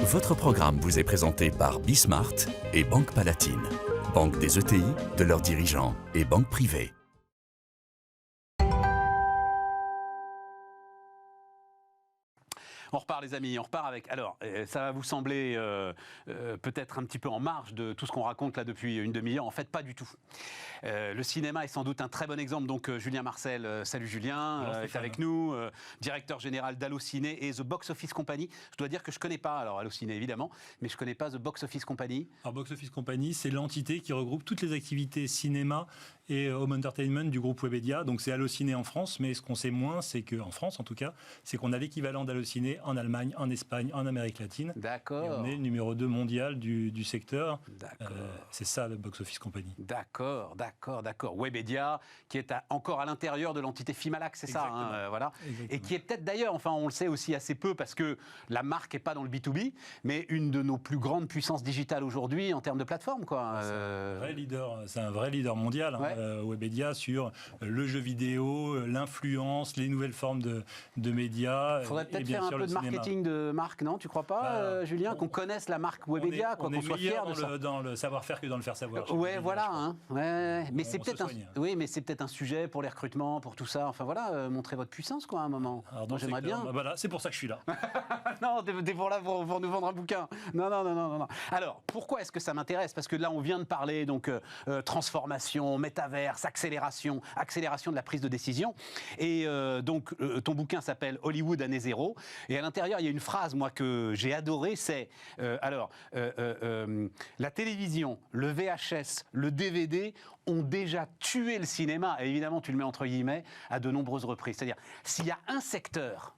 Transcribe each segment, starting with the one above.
Votre programme vous est présenté par Bismart et Banque Palatine, banque des ETI, de leurs dirigeants et banque privée. On repart les amis, on repart avec... Alors, ça va vous sembler peut-être un petit peu en marge de tout ce qu'on raconte là depuis une demi-heure. En fait, pas du tout. Le cinéma est sans doute un très bon exemple. Donc, Julien Marcel, salut Julien, est avec nous, directeur général d'Allociné et The Box Office Company. Je dois dire que je ne connais pas, alors Allociné évidemment, mais je ne connais pas The Box Office Company. Alors, Box Office Company, c'est l'entité qui regroupe toutes les activités cinéma et home entertainment du groupe Webedia. Donc, c'est Allociné en France, mais ce qu'on sait moins, c'est qu'en France en tout cas, c'est qu'on a l'équivalent d'Allociné en Allemagne, en Espagne, en Amérique latine. D'accord. Et on est le numéro 2 mondial du secteur. D'accord. C'est ça, le Box Office Company. D'accord. Webedia, qui est encore à l'intérieur de l'entité Fimalac, c'est ça, hein, voilà. Et qui est peut-être d'ailleurs, enfin on le sait aussi assez peu parce que la marque n'est pas dans le B2B, mais une de nos plus grandes puissances digitales aujourd'hui en termes de plateforme, quoi. C'est un vrai leader mondial, ouais. Webedia, sur le jeu vidéo, l'influence, les nouvelles formes de médias. Il faudrait peut-être faire un peu de marketing de marque, non? Tu crois pas, Julien, qu'on connaisse la marque Webedia, qu'on soit fier de ça. Dans le savoir-faire que dans le faire-savoir. Ouais, voilà. Hein. Ouais. Mais c'est peut-être un sujet pour les recrutements, pour tout ça. Enfin voilà, montrer votre puissance, quoi, à un moment. Alors, moi, j'aimerais bien. Voilà, c'est pour ça que je suis là. Non, t'es pour là pour nous vendre un bouquin. Non. Alors, pourquoi est-ce que ça m'intéresse? Parce que là, on vient de parler donc transformation, métaverse, accélération de la prise de décision. Et donc, ton bouquin s'appelle Hollywood année zéro. Et à l'intérieur, il y a une phrase, moi, que j'ai adorée, c'est la télévision, le VHS, le DVD ont déjà tué le cinéma, et évidemment, tu le mets entre guillemets, à de nombreuses reprises. C'est-à-dire, s'il y a un secteur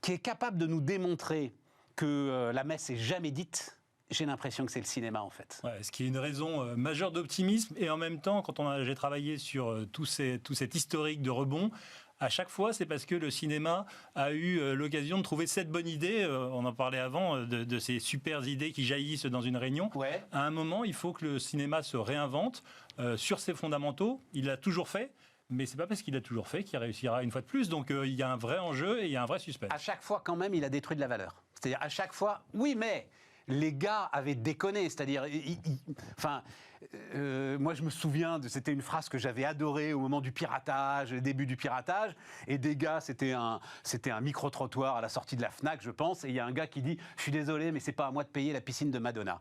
qui est capable de nous démontrer que la messe est jamais dite, j'ai l'impression que c'est le cinéma, en fait. Ouais, ce qui est une raison majeure d'optimisme, et en même temps, quand j'ai travaillé sur tout cet historique de rebond, à chaque fois, c'est parce que le cinéma a eu l'occasion de trouver cette bonne idée. On en parlait avant, de ces super idées qui jaillissent dans une réunion. Ouais. À un moment, il faut que le cinéma se réinvente sur ses fondamentaux. Il l'a toujours fait. Mais c'est pas parce qu'il a toujours fait qu'il réussira une fois de plus. Donc il y a un vrai enjeu et il y a un vrai suspense. À chaque fois, quand même, il a détruit de la valeur. C'est-à-dire, à chaque fois, oui, mais les gars avaient déconné. C'est-à-dire, moi, je me souviens, c'était une phrase que j'avais adorée au moment du piratage, le début du piratage. Et des gars, c'était un micro-trottoir à la sortie de la Fnac, je pense. Et il y a un gars qui dit « Je suis désolé, mais c'est pas à moi de payer la piscine de Madonna ».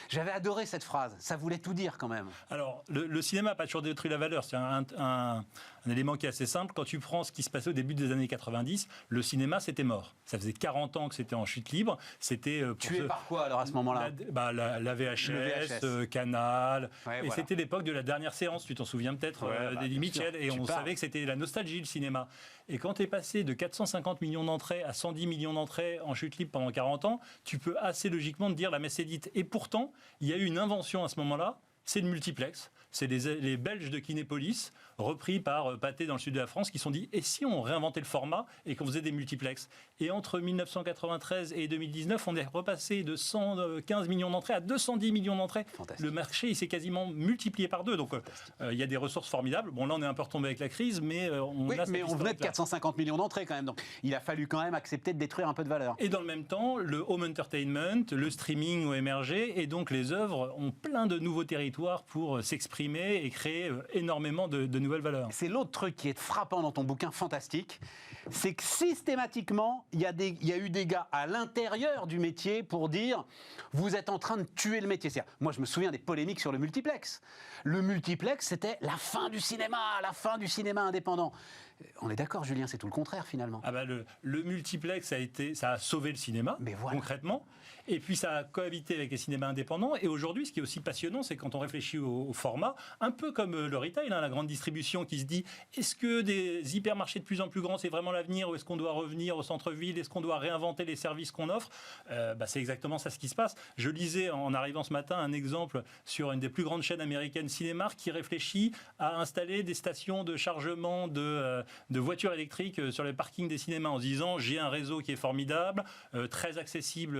J'avais adoré cette phrase. Ça voulait tout dire, quand même. Alors, le cinéma n'a pas toujours détruit la valeur. C'est un élément qui est assez simple. Quand tu prends ce qui se passait au début des années 90, le cinéma, c'était mort. Ça faisait 40 ans que c'était en chute libre. C'était tué par quoi, alors, à ce moment-là? La VHS, Canal. Ouais, et c'était l'époque de la dernière séance, tu t'en souviens peut-être, d'Eddie Mitchell. Et on savait que c'était la nostalgie, le cinéma. Et quand tu es passé de 450 millions d'entrées à 110 millions d'entrées en chute libre pendant 40 ans, tu peux assez logiquement te dire la messe est dite. Et pourtant, il y a eu une invention à ce moment-là, c'est le multiplex. C'est les Belges de Kinépolis, repris par Pathé dans le sud de la France, qui se sont dit « Et si on réinventait le format et qu'on faisait des multiplex ?» Et entre 1993 et 2019, on est repassé de 115 millions d'entrées à 210 millions d'entrées. Le marché, il s'est quasiment multiplié par deux. Donc, il y a des ressources formidables. Bon, là, on est un peu retombé avec la crise, mais on venait de 450 millions d'entrées quand même. Donc, il a fallu quand même accepter de détruire un peu de valeur. Et dans le même temps, le home entertainment, le streaming ont émergé. Et donc, les œuvres ont plein de nouveaux territoires pour s'exprimer et créer énormément de nouvelles valeurs. C'est l'autre truc qui est frappant dans ton bouquin, fantastique, c'est que systématiquement, il y a eu des gars à l'intérieur du métier pour dire « vous êtes en train de tuer le métier ». Moi, je me souviens des polémiques sur le multiplex. Le multiplex, c'était la fin du cinéma indépendant. On est d'accord, Julien, c'est tout le contraire, finalement. Ah bah le multiplex, ça a sauvé le cinéma, concrètement. Et puis, ça a cohabité avec les cinémas indépendants. Et aujourd'hui, ce qui est aussi passionnant, c'est quand on réfléchit au format, un peu comme le retail, la grande distribution qui se dit « Est-ce que des hypermarchés de plus en plus grands, c'est vraiment l'avenir? Ou est-ce qu'on doit revenir au centre-ville? Est-ce qu'on doit réinventer les services qu'on offre ?» C'est exactement ça ce qui se passe. Je lisais, en arrivant ce matin, un exemple sur une des plus grandes chaînes américaines, Cinemark, qui réfléchit à installer des stations de chargement de de voitures électriques sur les parkings des cinémas en se disant j'ai un réseau qui est formidable, très accessible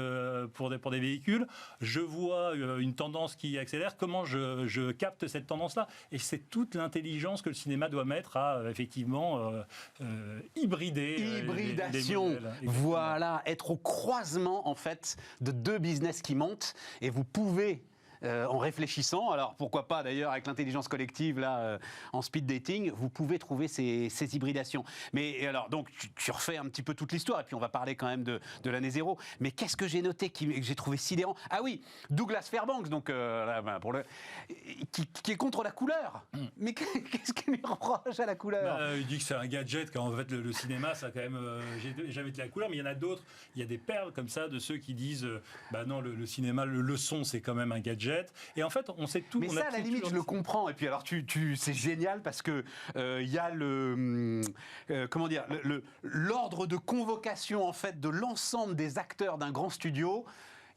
pour des véhicules, je vois une tendance qui accélère, comment je capte cette tendance-là? Et c'est toute l'intelligence que le cinéma doit mettre à effectivement hybrider. Hybridation, voilà, être au croisement en fait de deux business qui montent, et vous pouvez en réfléchissant, alors pourquoi pas d'ailleurs avec l'intelligence collective là en speed dating, vous pouvez trouver ces hybridations. Mais alors donc tu refais un petit peu toute l'histoire et puis on va parler quand même de l'année zéro. Mais qu'est-ce que j'ai noté que j'ai trouvé sidérant? Ah oui, Douglas Fairbanks donc qui est contre la couleur. Mais qu'est-ce qu'il lui reproche à la couleur? Il dit que c'est un gadget, quand en fait le cinéma ça a quand même jamais été la couleur, mais il y en a d'autres. Il y a des perles comme ça de ceux qui disent non, le cinéma, le son c'est quand même un gadget. Et en fait, on sait tout. Mais ça, à la limite, je le comprends. Et puis, alors, c'est génial parce que il y a l'ordre de convocation en fait de l'ensemble des acteurs d'un grand studio.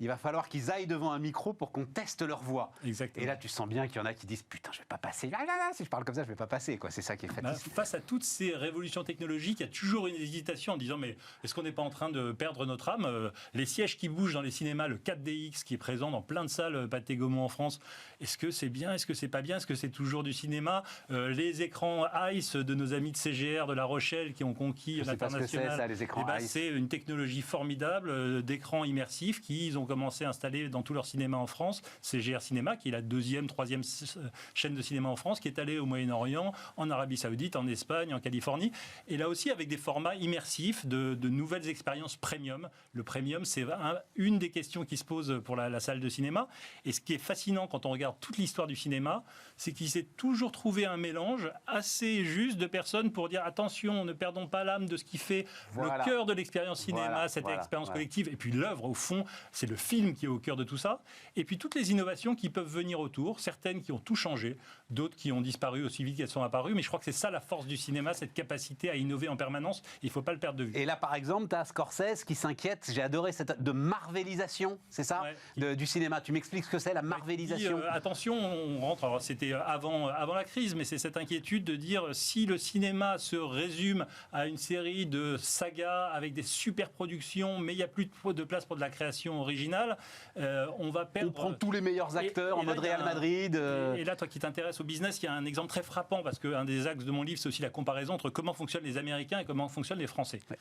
Il va falloir qu'ils aillent devant un micro pour qu'on teste leur voix. Exactement. Et là, tu sens bien qu'il y en a qui disent putain, je vais pas passer. Si je parle comme ça, je vais pas passer. Quoi. C'est ça qui est fatigant. Face à toutes ces révolutions technologiques, il y a toujours une hésitation en disant mais est-ce qu'on n'est pas en train de perdre notre âme? Les sièges qui bougent dans les cinémas, le 4DX qui est présent dans plein de salles Pathé Gaumont en France, est-ce que c'est bien? Est-ce que c'est pas bien? Est-ce que c'est toujours du cinéma? Les écrans ICE de nos amis de CGR de La Rochelle qui ont conquis l'international, c'est une technologie formidable d'écrans immersifs qu'ils ont commencé à installer dans tous leurs cinémas en France. CGR Cinéma, qui est la deuxième, troisième chaîne de cinéma en France, qui est allée au Moyen-Orient, en Arabie Saoudite, en Espagne, en Californie. Et là aussi, avec des formats immersifs, de nouvelles expériences premium. Le premium, c'est une des questions qui se posent pour la salle de cinéma. Et ce qui est fascinant quand on regarde toute l'histoire du cinéma, c'est qu'il s'est toujours trouvé un mélange assez juste de personnes pour dire attention, ne perdons pas l'âme de ce qui fait le cœur de l'expérience cinéma, cette expérience collective. Et puis l'œuvre, au fond, c'est le film qui est au cœur de tout ça. Et puis toutes les innovations qui peuvent venir autour, certaines qui ont tout changé, d'autres qui ont disparu aussi vite qu'elles sont apparues. Mais je crois que c'est ça la force du cinéma, cette capacité à innover en permanence. Il ne faut pas le perdre de vue. Et là, par exemple, tu as Scorsese qui s'inquiète, j'ai adoré cette de marvelisation, c'est ça, du cinéma. Tu m'expliques ce que c'est, la marvelisation? Attention, on rentre, alors c'était avant la crise, mais c'est cette inquiétude de dire si le cinéma se résume à une série de sagas avec des super productions, mais il n'y a plus de place pour de la création originale, on va perdre... On prend tous les meilleurs acteurs en mode Real Madrid. Et là, toi qui t'intéresses au business, il y a un exemple très frappant, parce qu'un des axes de mon livre, c'est aussi la comparaison entre comment fonctionnent les Américains et comment fonctionnent les Français. Ouais.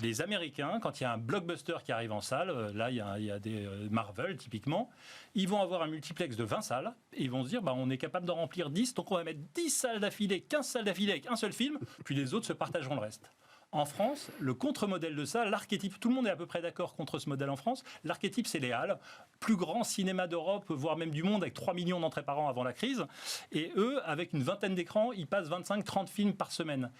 Les Américains, quand il y a un blockbuster qui arrive en salle, là, il y a des Marvel, typiquement, ils vont avoir un multiplex de 20 salles, et ils vont se dire, on est capable d'en remplir 10, donc on va mettre 10 salles d'affilée, 15 salles d'affilée avec un seul film, puis les autres se partageront le reste. En France, le contre-modèle de ça, l'archétype, tout le monde est à peu près d'accord contre ce modèle en France, l'archétype c'est les halles, plus grand cinéma d'Europe, voire même du monde, avec 3 millions d'entrées par an avant la crise, et eux, avec une vingtaine d'écrans, ils passent 25-30 films par semaine.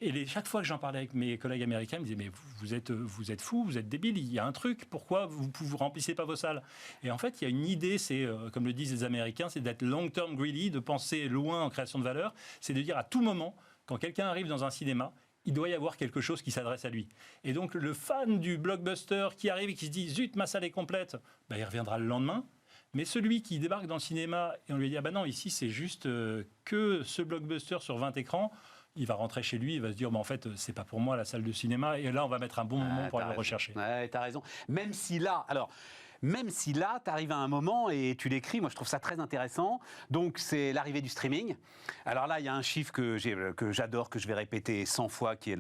Et chaque fois que j'en parlais avec mes collègues américains, ils me disaient, mais vous êtes fous, vous êtes débiles, il y a un truc, pourquoi vous remplissez pas vos salles? Et en fait, il y a une idée, c'est, comme le disent les Américains, c'est d'être long-term greedy, de penser loin en création de valeur, c'est de dire à tout moment, quand quelqu'un arrive dans un cinéma, il doit y avoir quelque chose qui s'adresse à lui. Et donc, le fan du blockbuster qui arrive et qui se dit « Zut, ma salle est complète », il reviendra le lendemain. Mais celui qui débarque dans le cinéma et on lui dit « Ah non, ici, c'est juste que ce blockbuster sur 20 écrans », il va rentrer chez lui, il va se dire en fait, c'est pas pour moi la salle de cinéma. Et là, on va mettre un bon moment pour aller le rechercher. Ouais, t'as raison. Même si là, tu arrives à un moment et tu l'écris, moi je trouve ça très intéressant. Donc c'est l'arrivée du streaming. Alors là, il y a un chiffre que j'adore, que je vais répéter 100 fois, qui est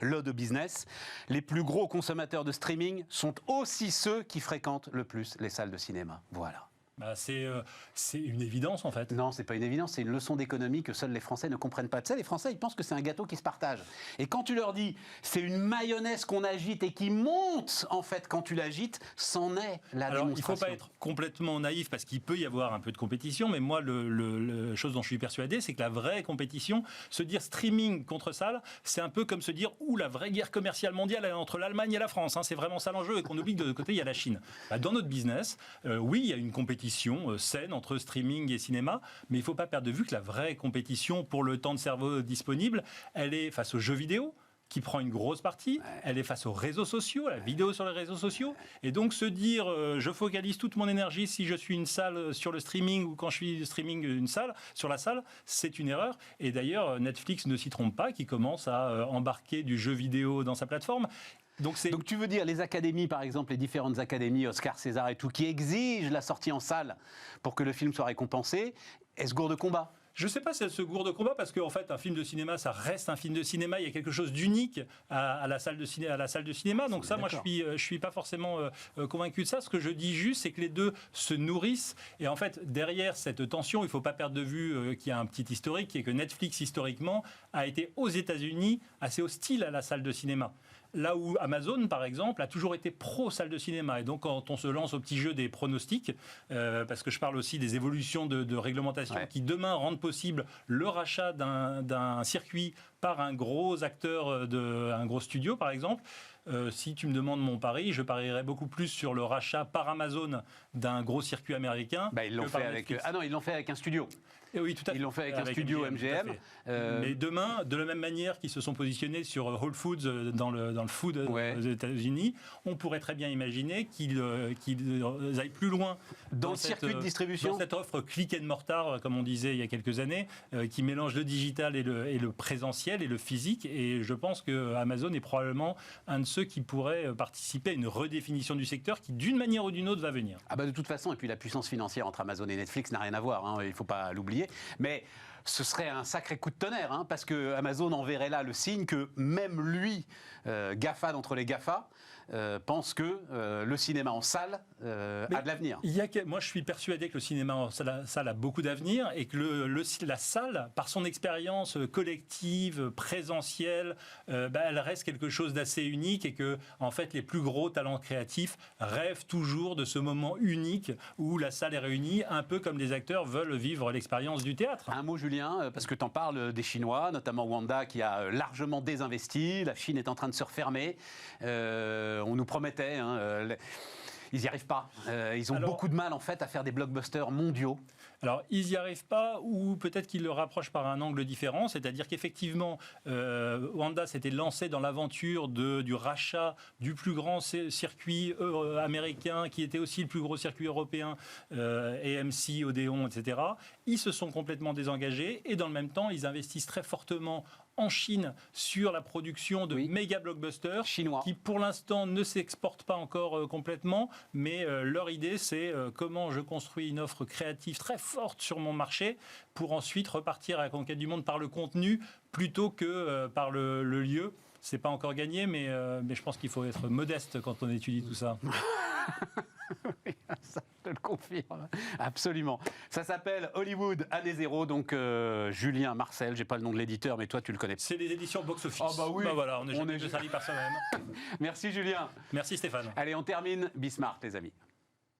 l'ode au business. Les plus gros consommateurs de streaming sont aussi ceux qui fréquentent le plus les salles de cinéma. Voilà. C'est une évidence en fait. Non, c'est pas une évidence, c'est une leçon d'économie que seuls les Français ne comprennent pas. Tu sais, les Français, ils pensent que c'est un gâteau qui se partage. Et quand tu leur dis, c'est une mayonnaise qu'on agite et qui monte, en fait, quand tu l'agites, c'en est la démonstration. Il ne faut pas être complètement naïf parce qu'il peut y avoir un peu de compétition, mais moi, la chose dont je suis persuadé, c'est que la vraie compétition, se dire streaming contre salle, c'est un peu comme se dire, la vraie guerre commerciale mondiale est entre l'Allemagne et la France. C'est vraiment ça l'enjeu et qu'on oublie que de l'autre côté, il y a la Chine. Dans notre business, oui, il y a une compétition saine entre streaming et cinéma, mais il ne faut pas perdre de vue que la vraie compétition pour le temps de cerveau disponible, elle est face aux jeux vidéo, qui prend une grosse partie. Elle est face aux réseaux sociaux, à la vidéo sur les réseaux sociaux. Et donc se dire, je focalise toute mon énergie si je suis une salle sur le streaming ou quand je suis streaming une salle, sur la salle, c'est une erreur. Et d'ailleurs, Netflix ne s'y trompe pas, qui commence à embarquer du jeu vidéo dans sa plateforme. Donc tu veux dire les académies, par exemple, les différentes académies, Oscar, César et tout, qui exigent la sortie en salle pour que le film soit récompensé, est-ce gourde de combat ? Je ne sais pas si elle se gourde de combat, parce qu'en fait, un film de cinéma, ça reste un film de cinéma. Il y a quelque chose d'unique à la salle de cinéma. Donc ça, moi, je suis pas forcément convaincu de ça. Ce que je dis juste, c'est que les deux se nourrissent. Et en fait, derrière cette tension, il ne faut pas perdre de vue qu'il y a un petit historique, qui est que Netflix, historiquement, a été aux États-Unis assez hostile à la salle de cinéma. Là où Amazon, par exemple, a toujours été pro-salle de cinéma. Et donc, quand on se lance au petit jeu des pronostics, parce que je parle aussi des évolutions de réglementation qui, demain, rendent possible le rachat d'un circuit par un gros acteur, un gros studio, par exemple, si tu me demandes mon pari, je parierais beaucoup plus sur le rachat par Amazon d'un gros circuit américain. Ils l'ont fait avec... Ah non, ils l'ont fait avec un studio. Et oui, tout à fait. Ils l'ont fait avec un studio MGM. Mais demain, de la même manière qu'ils se sont positionnés sur Whole Foods dans le food aux États-Unis, on pourrait très bien imaginer qu'ils aillent plus loin dans le circuit de distribution, dans cette offre click and mortar, comme on disait il y a quelques années, qui mélange le digital et le présentiel et le physique. Et je pense que Amazon est probablement un de ceux qui pourraient participer à une redéfinition du secteur qui, d'une manière ou d'une autre, va venir. De toute façon, et puis la puissance financière entre Amazon et Netflix n'a rien à voir. Il ne faut pas l'oublier. Mais ce serait un sacré coup de tonnerre, parce que Amazon enverrait là le signe que même lui, GAFA d'entre les GAFA, pense que le cinéma en salle a de l'avenir. Moi, je suis persuadé que le cinéma en salle a beaucoup d'avenir et que la salle, par son expérience collective, présentielle, elle reste quelque chose d'assez unique et que, en fait, les plus gros talents créatifs rêvent toujours de ce moment unique où la salle est réunie, un peu comme les acteurs veulent vivre l'expérience du théâtre. Un mot, Julien, parce que tu en parles des Chinois, notamment Wanda qui a largement désinvesti. La Chine est en train de se refermer. On nous promettait, ils n'y arrivent pas. Ils ont beaucoup de mal en fait à faire des blockbusters mondiaux. Alors, ils n'y arrivent pas, ou peut-être qu'ils le rapprochent par un angle différent, c'est-à-dire qu'effectivement, Wanda s'était lancé dans l'aventure du rachat du plus grand circuit américain, qui était aussi le plus gros circuit européen, AMC, Odeon, etc. Ils se sont complètement désengagés, et dans le même temps, ils investissent très fortement en Chine sur la production de méga blockbusters chinois qui pour l'instant ne s'exportent pas encore complètement, mais leur idée c'est comment je construis une offre créative très forte sur mon marché pour ensuite repartir à la conquête du monde par le contenu plutôt que par le lieu. C'est pas encore gagné, mais je pense qu'il faut être modeste quand on étudie tout ça. Oui, ça, je te le confirme. Absolument. Ça s'appelle Hollywood Année Zéro. Donc, Julien Marcel, j'ai pas le nom de l'éditeur, mais toi, tu le connais. C'est les éditions Box Office. Oui. Voilà, on est servi par soi-même. Merci, Julien. Merci, Stéphane. Allez, on termine Bismart, les amis.